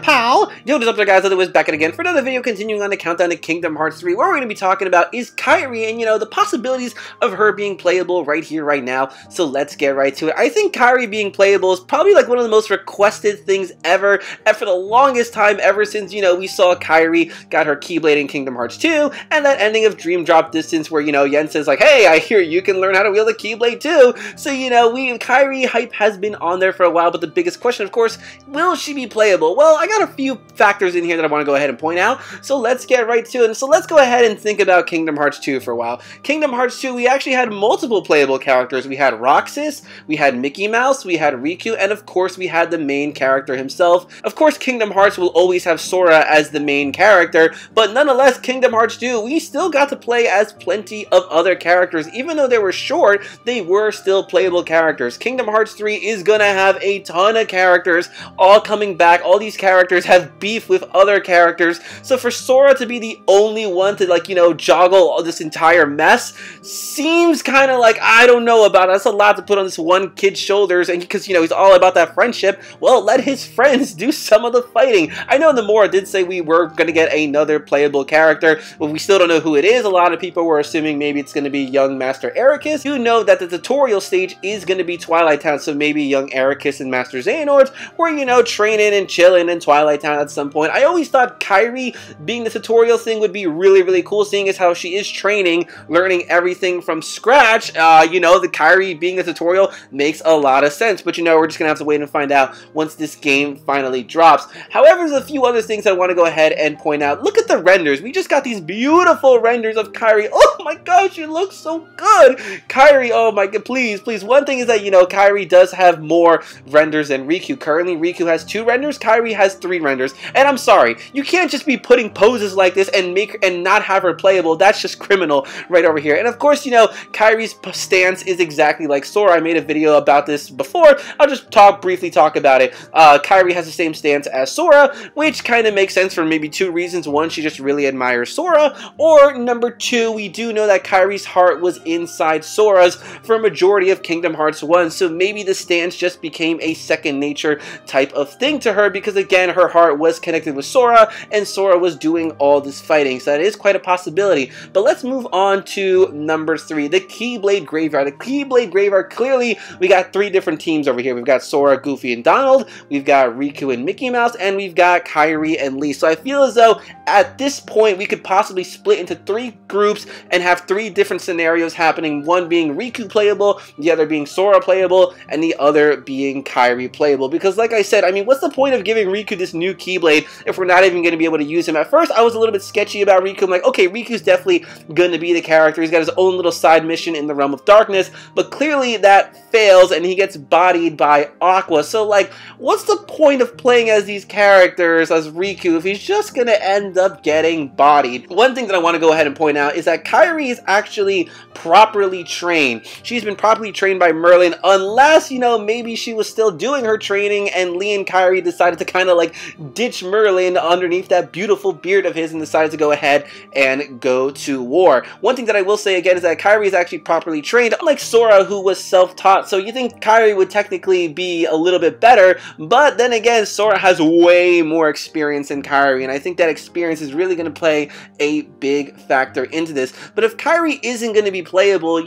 How? Yo, what's up there, guys? Otherwise, back again for another video continuing on the countdown to Kingdom Hearts 3. What we're going to be talking about is Kairi and, the possibilities of her being playable right here, right now. So let's get right to it. I think Kairi being playable is probably like one of the most requested things ever. And for the longest time, ever since, we saw Kairi got her Keyblade in Kingdom Hearts 2 and that ending of Dream Drop Distance where, Yen says like, hey, I hear you can learn how to wield a Keyblade too. So, Kairi hype has been on there for a while, but the biggest question, of course, will she be playable? Well, I got a few factors in here that I want to go ahead and point out, so let's get right to it. So let's go ahead and think about Kingdom Hearts 2 for a while. Kingdom Hearts 2, we actually had multiple playable characters. We had Roxas, we had Mickey Mouse, we had Riku, and of course we had the main character himself. Of course, Kingdom Hearts will always have Sora as the main character, but nonetheless, Kingdom Hearts 2, we still got to play as plenty of other characters. Even though they were short, they were still playable characters. Kingdom Hearts 3 is gonna have a ton of characters all coming back. All these characters have beef with other characters, so for Sora to be the only one to joggle all this entire mess seems kind of like, I don't know about it. That's a lot to put on this one kid's shoulders, and because he's all about that friendship, well, let his friends do some of the fighting. I know Nomura did say we were going to get another playable character, but we still don't know who it is. A lot of people were assuming maybe it's going to be young Master Ericus. You know that the tutorial stage is going to be Twilight Town, so maybe young Ericus and Master Xehanort were, training and chilling in Twilight Town at some point. I always thought Kairi being the tutorial thing would be really, really cool, seeing as how she is training, learning everything from scratch. The Kairi being the tutorial makes a lot of sense, but we're just gonna have to wait and find out once this game finally drops. However, there's a few other things I want to go ahead and point out. Look at the renders. We just got these beautiful renders of Kairi. Oh my gosh, she looks so good. Kairi, oh my god, please. One thing is that, Kairi does have more renders than Riku. Currently, Riku has 2 renders, Kairi has 3 renders. And I'm sorry, you can't just be putting poses like this and not have her playable. That's just criminal right over here. And of course, Kairi's stance is exactly like Sora. I made a video about this before. I'll just briefly talk about it. Kairi has the same stance as Sora, which kind of makes sense for maybe 2 reasons. One, she just really admires Sora, or number 2, we do know that Kairi's heart was inside Sora's for a majority of Kingdom Hearts 1, so maybe the stance just became a second nature type of thing to her because, again, her heart was connected with Sora, and Sora was doing all this fighting, so that is quite a possibility. But let's move on to number 3, the Keyblade Graveyard. The Keyblade Graveyard, clearly, we got 3 different teams over here. We've got Sora, Goofy, and Donald, we've got Riku and Mickey Mouse, and we've got Kairi and Lee. So I feel as though, at this point, we could possibly split into 3 groups and have 3 different scenarios happening, one being Riku playable, the other being Sora playable, and the other being Kairi playable. Because like I said, what's the point of giving Riku this new Keyblade if we're not even going to be able to use him? At first, I was a little bit sketchy about Riku. I'm like, okay, Riku's definitely going to be the character. He's got his own little side mission in the Realm of Darkness, but clearly that fails and he gets bodied by Aqua. So, like, what's the point of playing as these characters as Riku if he's just going to end up getting bodied? One thing that I want to go ahead and point out is that Kairi is actually properly trained. She's been properly trained by Merlin, unless, maybe she was still doing her training and Lee and Kairi decided to kind of like ditch Merlin underneath that beautiful beard of his and decided to go ahead and go to war. One thing that I will say again is that Kairi is actually properly trained, unlike Sora, who was self-taught. So you think Kairi would technically be a little bit better, but then again, Sora has way more experience than Kairi, and I think that experience is really going to play a big factor into this. But if Kairi isn't going to be playable,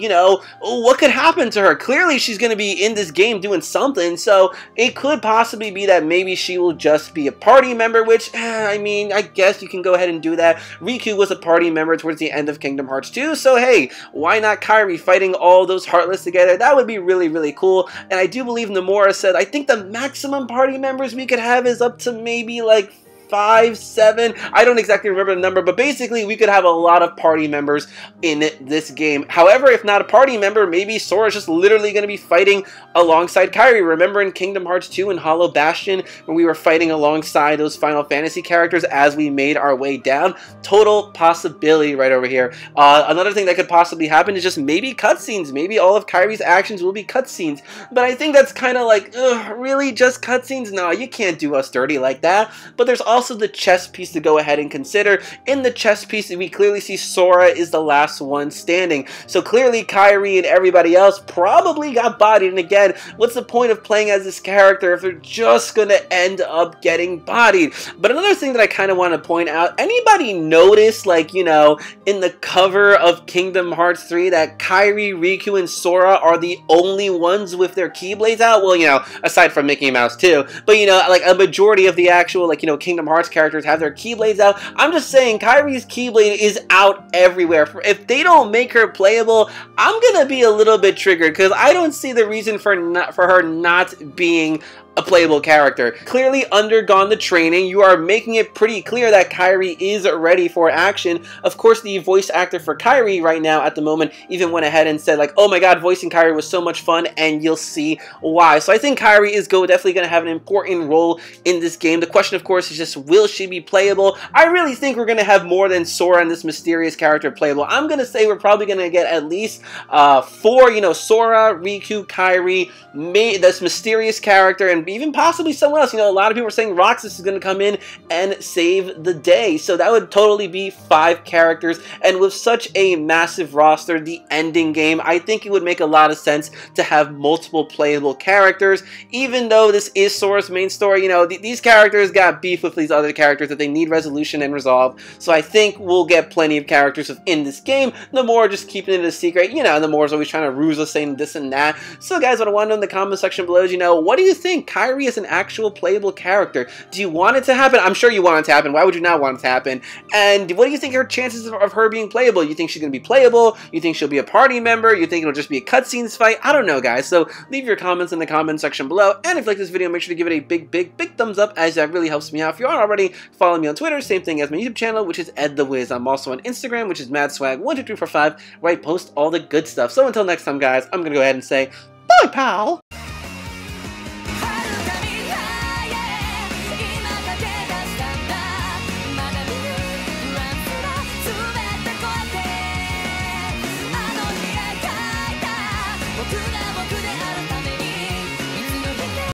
what could happen to her? Clearly, she's going to be in this game doing something, so it could possibly be that maybe she will just be a party member, which, I guess you can go ahead and do that. Riku was a party member towards the end of Kingdom Hearts 2, so hey, why not Kairi fighting all those Heartless together? That would be really, really cool, and I do believe Nomura said, I think the maximum party members we could have is up to maybe like 5, 7, I don't exactly remember the number, but basically we could have a lot of party members in this game. However, if not a party member, maybe Sora's just literally going to be fighting alongside Kairi. Remember in Kingdom Hearts 2 and Hollow Bastion when we were fighting alongside those Final Fantasy characters as we made our way down? Total possibility right over here. Another thing that could possibly happen is just maybe cutscenes. Maybe all of Kairi's actions will be cutscenes, but I think that's kind of like, really, just cutscenes? No, you can't do us dirty like that. But there's also also the chess piece to go ahead and consider. In the chess piece, we clearly see Sora is the last one standing. So clearly Kairi and everybody else probably got bodied. And again, what's the point of playing as this character if they're just gonna end up getting bodied? But another thing that I kind of want to point out, anybody notice, like, you know, in the cover of Kingdom Hearts 3 that Kairi, Riku, and Sora are the only ones with their Keyblades out? Well, you know, aside from Mickey Mouse too. But, you know, like a majority of the actual, like, you know, Kingdom Hearts characters have their Keyblades out. I'm just saying, Kairi's Keyblade is out everywhere. If they don't make her playable, I'm gonna be a little bit triggered, because I don't see the reason for her not being a playable character. Clearly undergone the training, you are making it pretty clear that Kairi is ready for action. Of course, the voice actor for Kairi right now at the moment even went ahead and said, like, oh my god, voicing Kairi was so much fun, and you'll see why. So I think Kairi is definitely going to have an important role in this game. The question, of course, is just, will she be playable? I really think we're going to have more than Sora and this mysterious character playable. I'm going to say we're probably going to get at least 4, you know, Sora, Riku, Kairi, this mysterious character, and even possibly someone else. You know, a lot of people are saying Roxas is going to come in and save the day. So that would totally be 5 characters. And with such a massive roster, the ending game, I think it would make a lot of sense to have multiple playable characters. Even though this is Sora's main story, you know, these characters got beef with these other characters that they need resolution and resolve. So I think we'll get plenty of characters within this game. The more just keeping it a secret, you know, the more is always trying to ruse us saying this and that. So guys, what I want to know in the comment section below is, you know, what do you think? Kairi is an actual playable character. Do you want it to happen? I'm sure you want it to happen. Why would you not want it to happen? And what do you think are chances of her being playable? You think she's going to be playable? You think she'll be a party member? You think it'll just be a cutscenes fight? I don't know, guys. So leave your comments in the comment section below. And if you like this video, make sure to give it a big thumbs up, as that really helps me out. If you aren't already, follow me on Twitter. Same thing as my YouTube channel, which is Ed the Wiz. I'm also on Instagram, which is MadSwag12345, where I post all the good stuff. So until next time, guys, I'm going to go ahead and say, bye, pal!